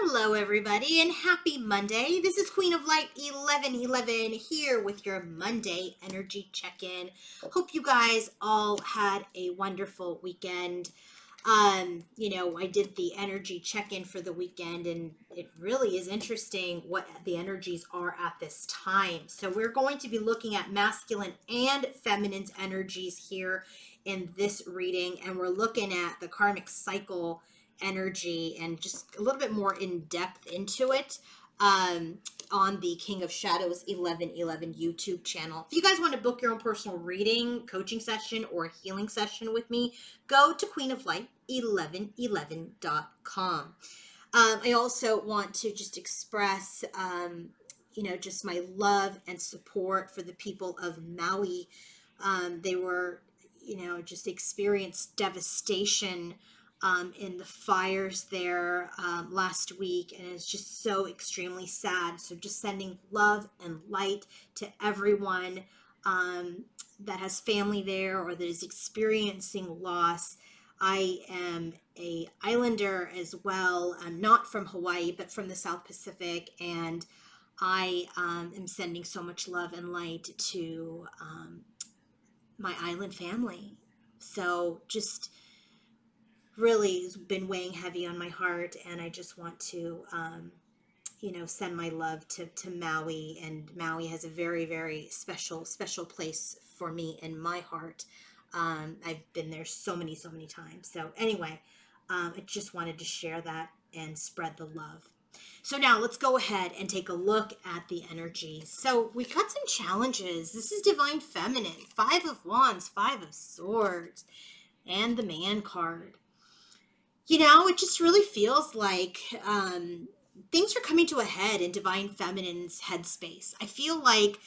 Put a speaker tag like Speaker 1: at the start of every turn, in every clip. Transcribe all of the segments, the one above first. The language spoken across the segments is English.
Speaker 1: Hello everybody and happy Monday. This is Queen of Light 1111 here with your Monday energy check-in. Hope you guys all had a wonderful weekend. I did the energy check-in for the weekend and it really is interesting what the energies are at this time. So we're going to be looking at masculine and feminine energies here in this reading, and we're looking at the karmic cycle energy and just a little bit more in depth into it on the King of Shadows 1111 YouTube channel. If you guys want to book your own personal reading, coaching session, or healing session with me, go to queenoflight1111.com. I also want to just express, just my love and support for the people of Maui. They were, just experienced devastation in the fires there last week, and it's just so extremely sad. So just sending love and light to everyone that has family there or that is experiencing loss. I am a islander as well. I'm not from Hawaii, but from the South Pacific, and I am sending so much love and light to my island family. So just really has been weighing heavy on my heart, and I just want to send my love to Maui. And Maui has a very, very special place for me in my heart. I've been there so many times. So anyway, I just wanted to share that and spread the love. So now let's go ahead and take a look at the energies. So we've got some challenges. This is Divine Feminine, 5 of Wands, 5 of Swords, and the Man card. It just really feels like things are coming to a head in Divine Feminine's headspace. I feel like,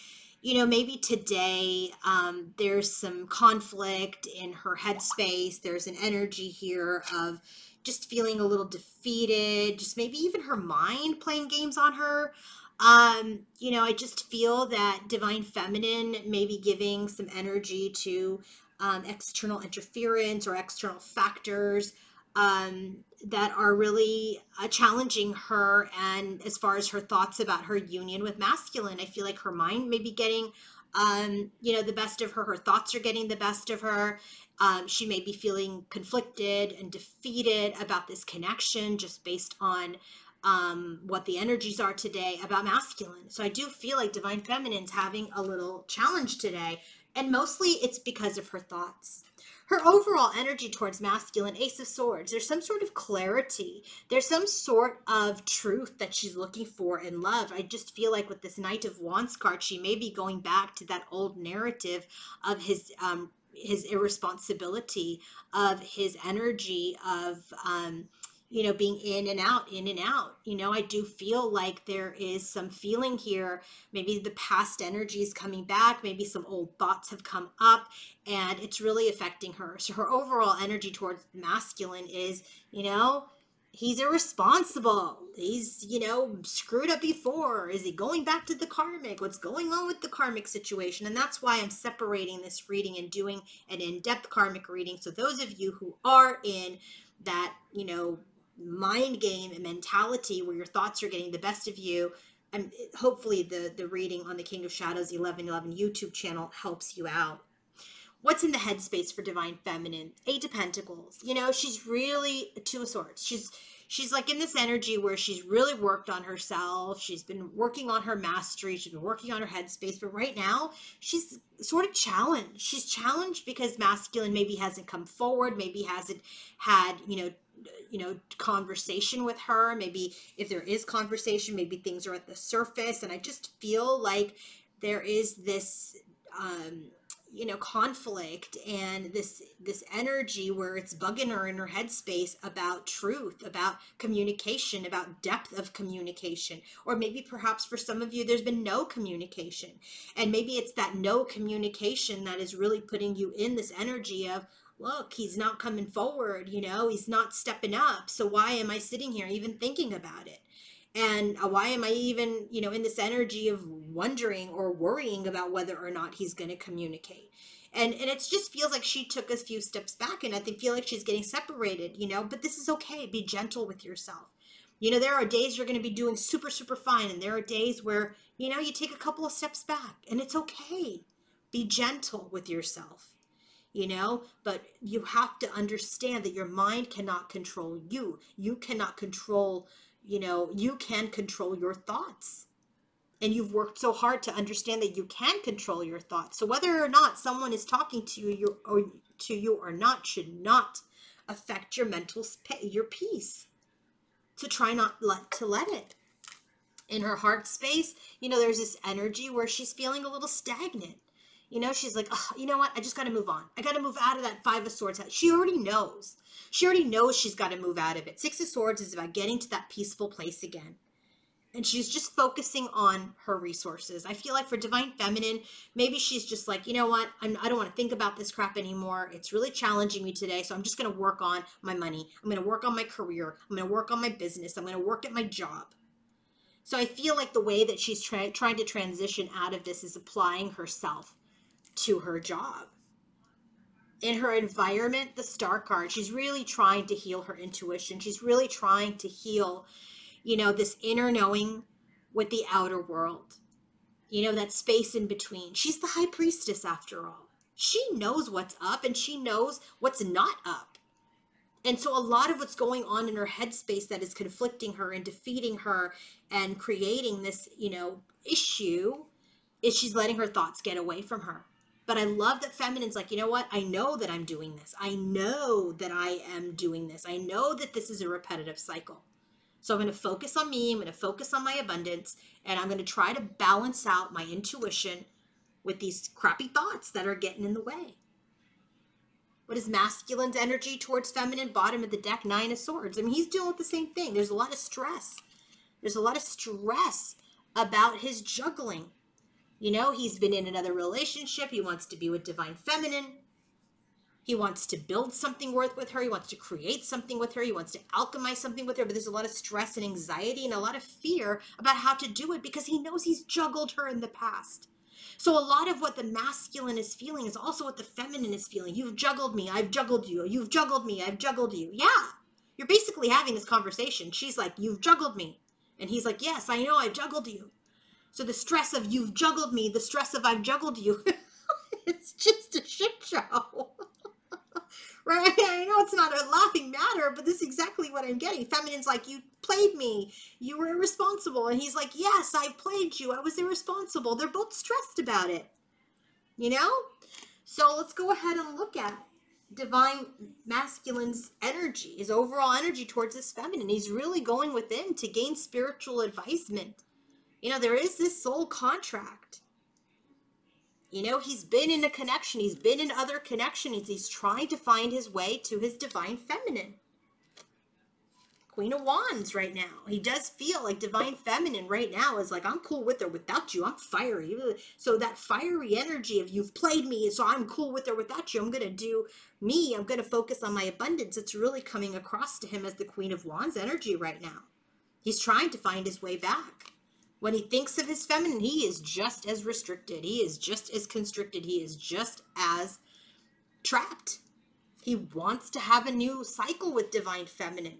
Speaker 1: maybe today there's some conflict in her headspace. There's an energy here of just feeling a little defeated, just maybe even her mind playing games on her. I just feel that Divine Feminine may be giving some energy to external interference or external factors that are really challenging her, and as far as her thoughts about her union with masculine. I feel like her mind may be getting the best of her. Her thoughts are getting the best of her. She may be feeling conflicted and defeated about this connection just based on what the energies are today about masculine. So I do feel like Divine Feminine's having a little challenge today, and mostly it's because of her thoughts. Her overall energy towards masculine, Ace of Swords, there's some sort of clarity. There's some sort of truth that she's looking for in love. I just feel like with this Knight of Wands card, she may be going back to that old narrative of his irresponsibility, of his energy of, being in and out. I do feel like there is some feeling here. Maybe the past energy is coming back. Maybe some old thoughts have come up, and it's really affecting her. So her overall energy towards masculine is, he's irresponsible. He's, screwed up before. Is he going back to the karmic? What's going on with the karmic situation? And that's why I'm separating this reading and doing an in-depth karmic reading. So those of you who are in that, mind game and mentality where your thoughts are getting the best of you, and hopefully the reading on the King of Shadows 1111 YouTube channel helps you out. What's in the headspace for Divine Feminine? 8 of Pentacles. She's really 2 of Swords. She's like in this energy where she's really worked on herself. She's been working on her mastery. She's been working on her headspace. But right now, she's sort of challenged. She's challenged because masculine maybe hasn't come forward. Maybe hasn't had, conversation with her. Maybe if there is conversation, maybe things are at the surface. And I just feel like there is this conflict and this energy where it's bugging her in her headspace about truth, about communication, about depth of communication. Or maybe perhaps for some of you there's been no communication, and maybe it's that no communication that is really putting you in this energy of, look, he's not coming forward, he's not stepping up. So why am I sitting here even thinking about it? And why am I even, in this energy of wondering or worrying about whether or not he's going to communicate? And it just feels like she took a few steps back, and I feel like she's getting separated, but this is okay. Be gentle with yourself. You know, there are days you're going to be doing super, super fine. And there are days where, you know, you take a couple of steps back, and it's okay. Be gentle with yourself, you know, but you have to understand that your mind cannot control you. You cannot control, you know, you can control your thoughts. And you've worked so hard to understand that you can control your thoughts. So whether or not someone is talking to you or not should not affect your mental your peace. To try not to let it. In her heart space, you know, there's this energy where she's feeling a little stagnant. You know, she's like, oh, you know what? I just got to move on. I got to move out of that Five of Swords. She already knows. She already knows she's got to move out of it. Six of Swords is about getting to that peaceful place again. And she's just focusing on her resources. I feel like for Divine Feminine, maybe she's just like, you know what? I don't want to think about this crap anymore. It's really challenging me today. So I'm just going to work on my money. I'm going to work on my career. I'm going to work on my business. I'm going to work at my job. So I feel like the way that she's trying to transition out of this is applying herself to her job. In her environment, the Star card, she's really trying to heal her intuition. She's really trying to heal, you know, this inner knowing with the outer world. You know, that space in between. She's the High Priestess after all. She knows what's up and she knows what's not up. And so a lot of what's going on in her headspace that is conflicting her and defeating her and creating this, you know, issue is she's letting her thoughts get away from her. But I love that Feminine's like, you know what? I know that I'm doing this. I know that I am doing this. I know that this is a repetitive cycle. So I'm going to focus on me. I'm going to focus on my abundance. And I'm going to try to balance out my intuition with these crappy thoughts that are getting in the way. What is masculine's energy towards feminine? Bottom of the deck, Nine of Swords. I mean, he's dealing with the same thing. There's a lot of stress. There's a lot of stress about his juggling. You know, he's been in another relationship. He wants to be with Divine Feminine. He wants to build something with her. He wants to create something with her. He wants to alchemize something with her. But there's a lot of stress and anxiety and a lot of fear about how to do it because he knows he's juggled her in the past. So a lot of what the masculine is feeling is also what the feminine is feeling. You've juggled me. I've juggled you. You've juggled me. I've juggled you. Yeah. You're basically having this conversation. She's like, you've juggled me. And he's like, yes, I know I've juggled you. So the stress of you've juggled me, the stress of I've juggled you, it's just a shit show. Right? I know it's not a laughing matter, but this is exactly what I'm getting. Feminine's like, you played me. You were irresponsible. And he's like, yes, I played you. I was irresponsible. They're both stressed about it. You know? So let's go ahead and look at Divine Masculine's energy, his overall energy towards his feminine. He's really going within to gain spiritual advisement. You know, there is this soul contract. You know, he's been in a connection. He's been in other connections. He's trying to find his way to his Divine Feminine. Queen of Wands right now. He does feel like Divine Feminine right now is like, I'm cool with her without you. I'm fiery. So that fiery energy of you've played me, so I'm cool with her without you. I'm going to do me. I'm going to focus on my abundance. It's really coming across to him as the Queen of Wands energy right now. He's trying to find his way back. When he thinks of his feminine, he is just as restricted. He is just as constricted. He is just as trapped. He wants to have a new cycle with Divine Feminine.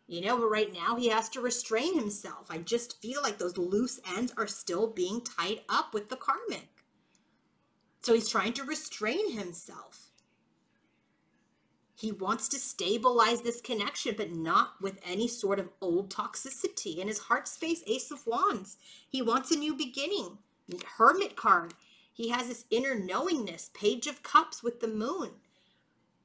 Speaker 1: You know, but right now he has to restrain himself. I just feel like those loose ends are still being tied up with the karmic. So he's trying to restrain himself. He wants to stabilize this connection, but not with any sort of old toxicity. In his heart space, Ace of Wands, he wants a new beginning. Hermit card, he has this inner knowingness. Page of Cups with the moon.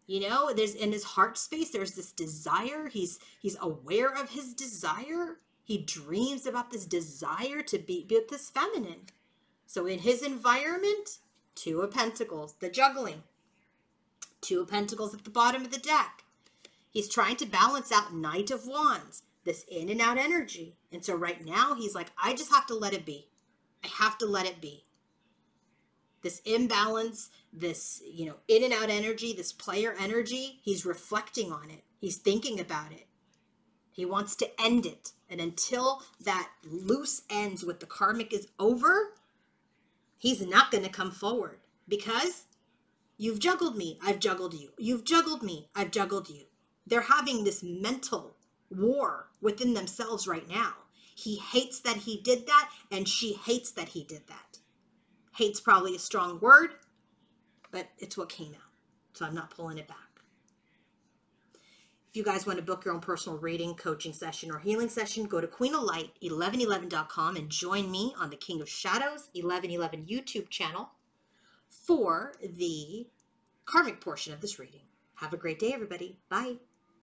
Speaker 1: You know, there's in his heart space, there's this desire. He's aware of his desire. He dreams about this desire to be with this feminine. So in his environment, Two of Pentacles, the juggling. Two of Pentacles at the bottom of the deck. He's trying to balance out Knight of Wands, this in and out energy. And so right now he's like, I just have to let it be. I have to let it be. This imbalance, this, you know, in and out energy, this player energy, he's reflecting on it. He's thinking about it. He wants to end it. And until that loose ends with the karmic is over, he's not going to come forward because you've juggled me, I've juggled you. You've juggled me, I've juggled you. They're having this mental war within themselves right now. He hates that he did that, and she hates that he did that. Hate's probably a strong word, but it's what came out. So I'm not pulling it back. If you guys want to book your own personal reading, coaching session, or healing session, go to queenoflight1111.com and join me on the King of Shadows 1111 YouTube channel for the karmic portion of this reading. Have a great day, everybody. Bye.